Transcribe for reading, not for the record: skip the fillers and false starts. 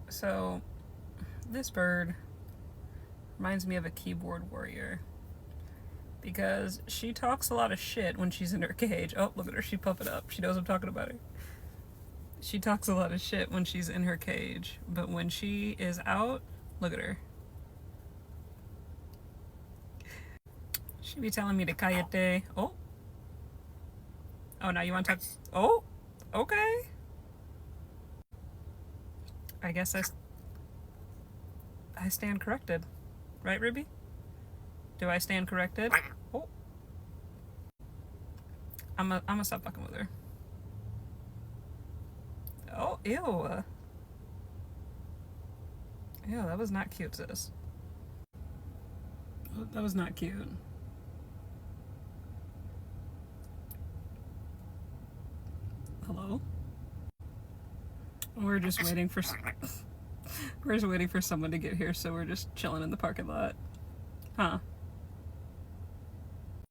So, this bird reminds me of a keyboard warrior because she talks a lot of shit when she's in her cage. Oh, look at her, she puffed it up. She knows I'm talking about her. She talks a lot of shit when she's in her cage, but when she is out, look at her. She be telling me to callete. Oh. Oh, now you want to talk? Oh, okay. I guess I stand corrected. Right, Ruby? Do I stand corrected? Oh. I'm gonna stop fucking with her. Oh, ew. Ew, that was not cute, sis. That was not cute. Hello? We're just waiting for... We're just waiting for someone to get here, so we're just chilling in the parking lot. Huh.